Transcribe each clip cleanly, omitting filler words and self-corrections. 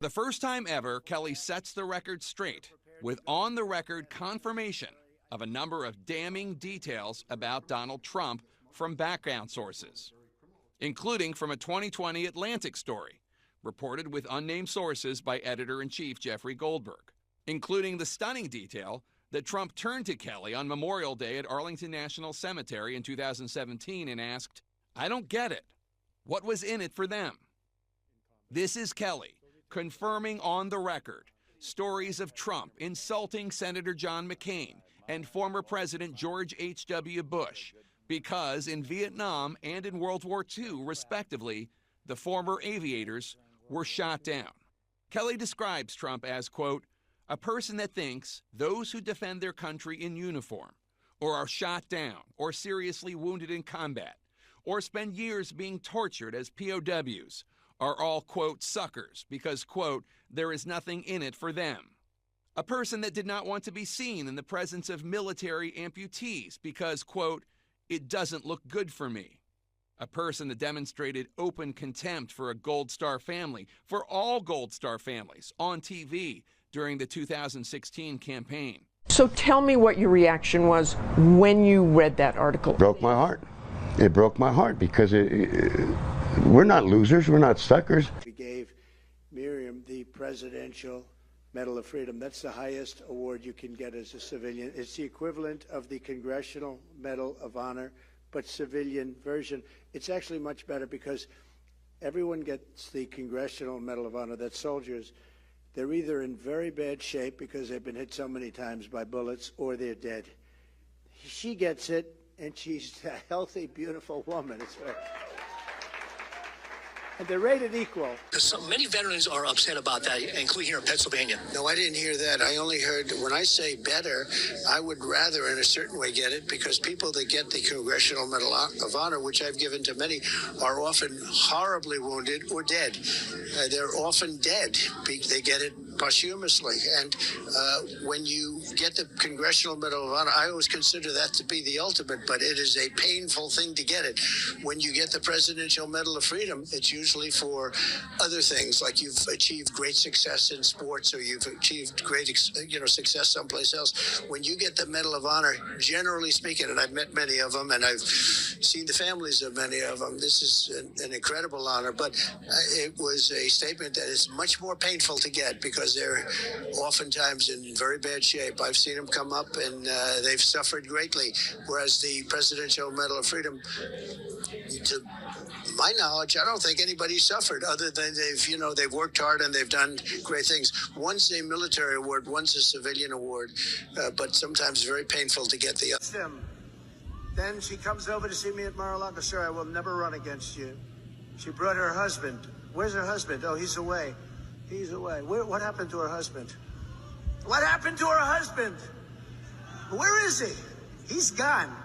the first time ever, Kelly sets the record straight with on-the-record confirmation of a number of damning details about Donald Trump from background sources, including from a 2020 Atlantic story reported with unnamed sources by editor-in-chief Jeffrey Goldberg, including the stunning detail that Trump turned to Kelly on Memorial Day at Arlington National Cemetery in 2017 and asked, "I don't get it. What was in it for them?" This is Kelly confirming on the record stories of Trump insulting Senator John McCain and former President George H.W. Bush because in Vietnam and in World War II, respectively, the former aviators were shot down. Kelly describes Trump as, quote, "a person that thinks those who defend their country in uniform or are shot down or seriously wounded in combat or spend years being tortured as POWs are all, quote, suckers because, quote, there is nothing in it for them. A person that did not want to be seen in the presence of military amputees because, quote, it doesn't look good for me. A person that demonstrated open contempt for a Gold Star family, for all Gold Star families, on TV during the 2016 campaign." So tell me what your reaction was when you read that article. It broke my heart. It broke my heart because we're not losers. We're not suckers. We gave Miriam the Presidential Medal of Freedom. That's the highest award you can get as a civilian. It's the equivalent of the Congressional Medal of Honor, but civilian version. It's actually much better because everyone gets the Congressional Medal of Honor. That's soldiers. They're either in very bad shape because they've been hit so many times by bullets or they're dead. She gets it, and she's a healthy, beautiful woman. It's and they're rated equal. So many veterans are upset about that, including here in Pennsylvania. No, I didn't hear that. I only heard when I say better, I would rather in a certain way get it because people that get the Congressional Medal of Honor, which I've given to many, are often horribly wounded or dead. They're often dead. They get it posthumously. And when you get the Congressional Medal of Honor, I always consider that to be the ultimate, but it is a painful thing to get it. When you get the Presidential Medal of Freedom, it's usually for other things, like you've achieved great success in sports or you've achieved great success someplace else. When you get the Medal of Honor, generally speaking, and I've met many of them and I've seen the families of many of them, this is an incredible honor, but it was a statement that is much more painful to get because they're oftentimes in very bad shape. I've seen them come up and they've suffered greatly, whereas the Presidential Medal of Freedom, to my knowledge, I don't think anybody suffered other than they've worked hard and they've done great things. One's a military award, one's a civilian award, but sometimes very painful to get the other. Then she comes over to see me at Mar-a-Lago. Sir, I will never run against you. She brought her husband. Where's her husband? Oh, he's away. He's away. What happened to her husband? What happened to her husband? Where is he? He's gone.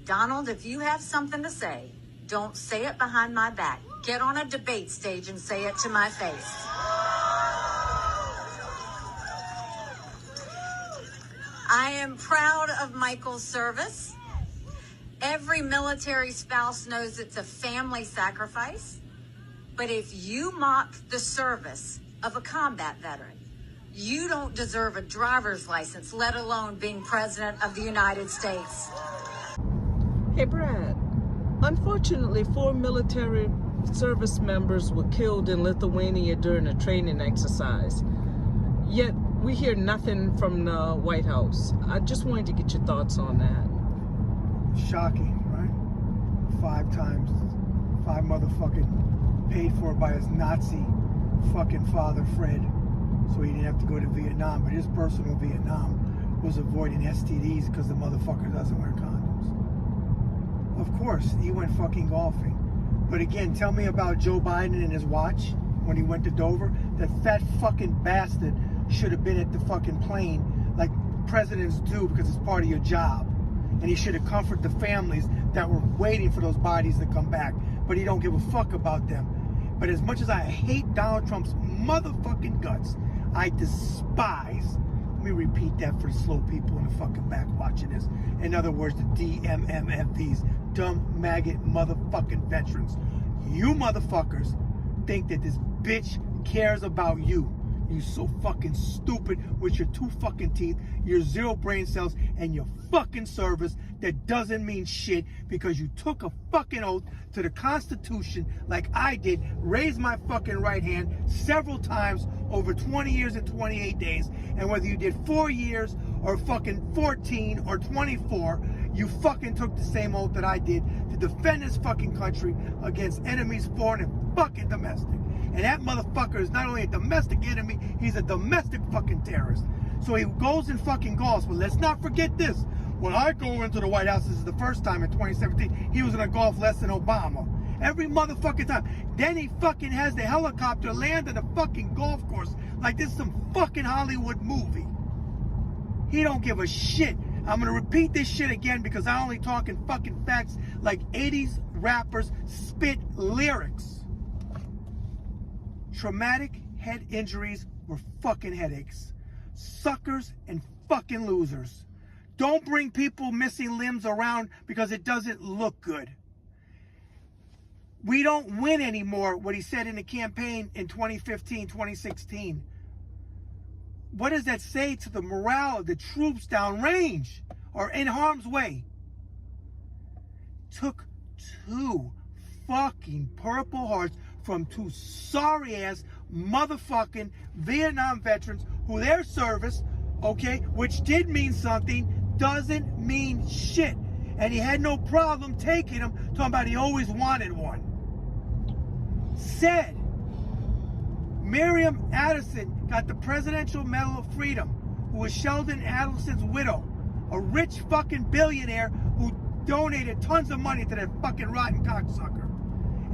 Donald, if you have something to say, don't say it behind my back. Get on a debate stage and say it to my face. I am proud of Michael's service. Every military spouse knows it's a family sacrifice. But if you mock the service of a combat veteran, you don't deserve a driver's license, let alone being President of the United States. Hey, Brad. Unfortunately, 4 military service members were killed in Lithuania during a training exercise. Yet, we hear nothing from the White House. I just wanted to get your thoughts on that. Shocking, right? 5 times. 5 motherfucking paid for by his Nazi fucking father, Fred. So he didn't have to go to Vietnam. But his personal Vietnam was avoiding STDs because the motherfucker doesn't wear condoms. Of course, he went fucking golfing. But again, tell me about Joe Biden and his watch when he went to Dover. That fat fucking bastard should have been at the fucking plane like presidents do because it's part of your job. And he should have comforted the families that were waiting for those bodies to come back. But he don't give a fuck about them. But as much as I hate Donald Trump's motherfucking guts, I despise, let me repeat that for the slow people in the fucking back watching this. In other words, the DMMFVs, dumb maggot motherfucking veterans. You motherfuckers think that this bitch cares about you. You so fucking stupid with your 2 fucking teeth, your 0 brain cells, and your fucking service that doesn't mean shit because you took a fucking oath to the Constitution like I did, raised my fucking right hand several times over 20 years and 28 days, and whether you did 4 years or fucking 14 or 24, you fucking took the same oath that I did to defend this fucking country against enemies, foreign and fucking domestic. And that motherfucker is not only a domestic enemy, he's a domestic fucking terrorist. So he goes and fucking golfs. But let's not forget this. When I go into the White House, this is the first time in 2017, he was gonna golf less than Obama. Every motherfucking time. Then he fucking has the helicopter land on the fucking golf course like this is some fucking Hollywood movie. He don't give a shit. I'm gonna repeat this shit again because I'm only talking fucking facts like 80s rappers spit lyrics. Traumatic head injuries were fucking headaches. Suckers and fucking losers. Don't bring people missing limbs around because it doesn't look good. We don't win anymore, what he said in the campaign in 2015, 2016. What does that say to the morale of the troops downrange or in harm's way? Took 2 fucking Purple Hearts from 2 sorry-ass motherfucking Vietnam veterans who their service, okay, which did mean something, doesn't mean shit. And he had no problem taking them, talking about he always wanted one. Said Miriam Adelson got the Presidential Medal of Freedom, who was Sheldon Adelson's widow, a rich fucking billionaire who donated tons of money to that fucking rotten cocksucker.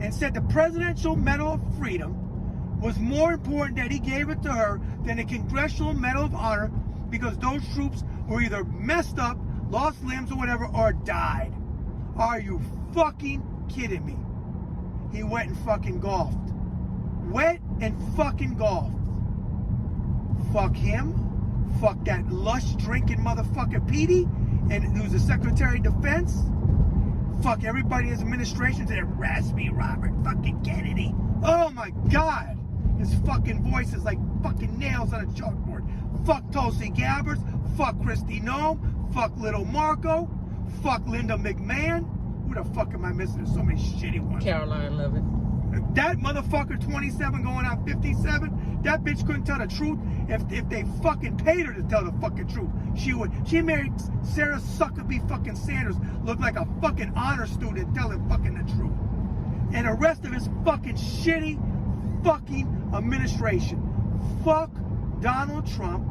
And said the Presidential Medal of Freedom was more important that he gave it to her than the Congressional Medal of Honor because those troops were either messed up, lost limbs or whatever, or died. Are you fucking kidding me? He went and fucking golfed. Went and fucking golfed. Fuck him. Fuck that lush drinking motherfucker Petey, and who's the Secretary of Defense. Fuck everybody in his administration to harass me, Robert fucking Kennedy. Oh my God. His fucking voice is like fucking nails on a chalkboard. Fuck Tulsi Gabbard. Fuck Kristi Noem. Fuck Little Marco. Fuck Linda McMahon. Who the fuck am I missing? There's so many shitty ones. Caroline Levitt. That motherfucker 27 going on 57, that bitch couldn't tell the truth if they fucking paid her to tell the fucking truth. She would. She married Sarah Suckerby fucking Sanders, looked like a fucking honor student telling fucking the truth. And the rest of his fucking shitty fucking administration. Fuck Donald Trump.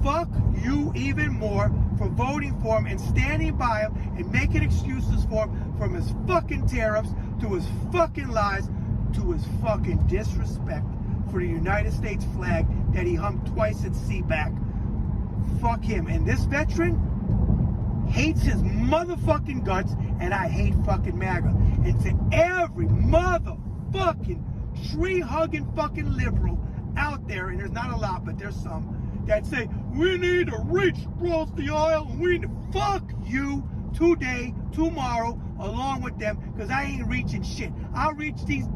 Fuck you even more for voting for him and standing by him and making excuses for him, from his fucking tariffs to his fucking lies to his fucking disrespect for the United States flag that he hung twice at Seaback. Fuck him. And this veteran hates his motherfucking guts, and I hate fucking MAGA. And to every motherfucking tree-hugging fucking liberal out there, and there's not a lot, but there's some, that say, we need to reach across the aisle, and we need to fuck you today, tomorrow, along with them, because I ain't reaching shit. I'll reach these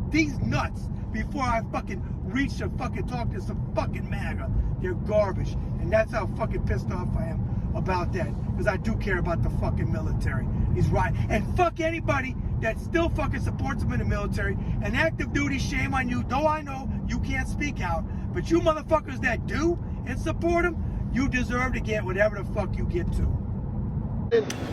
nuts before I fucking reach to fucking talk to some fucking MAGA. They're garbage. And that's how fucking pissed off I am about that, because I do care about the fucking military. He's right. And fuck anybody that still fucking supports him in the military. And active duty, shame on you, though I know you can't speak out. But you motherfuckers that do and support him, you deserve to get whatever the fuck you get to.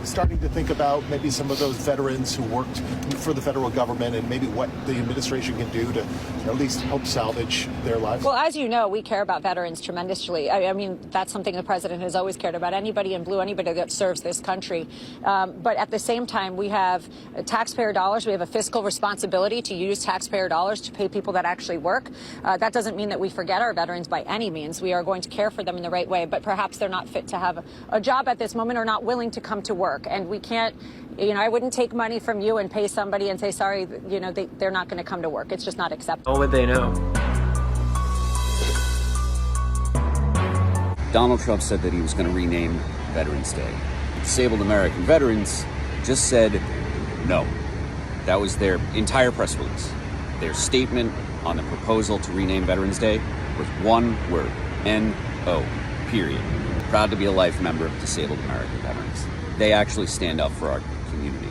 Starting to think about maybe some of those veterans who worked for the federal government and maybe what the administration can do to at least help salvage their lives? Well, as you know, we care about veterans tremendously. I mean, that's something the president has always cared about. Anybody in blue, anybody that serves this country. But at the same time, we have taxpayer dollars. We have a fiscal responsibility to use taxpayer dollars to pay people that actually work. That doesn't mean that we forget our veterans by any means. We are going to care for them in the right way, but perhaps they're not fit to have a job at this moment or not willing to come to work. And we can't, I wouldn't take money from you and pay somebody and say, sorry, they're not going to come to work. It's just not acceptable. What would they know? Donald Trump said that he was going to rename Veterans Day. Disabled American veterans just said no. That was their entire press release. Their statement on the proposal to rename Veterans Day was one word, N-O, period. Proud to be a life member of Disabled American Veterans. They actually stand up for our community.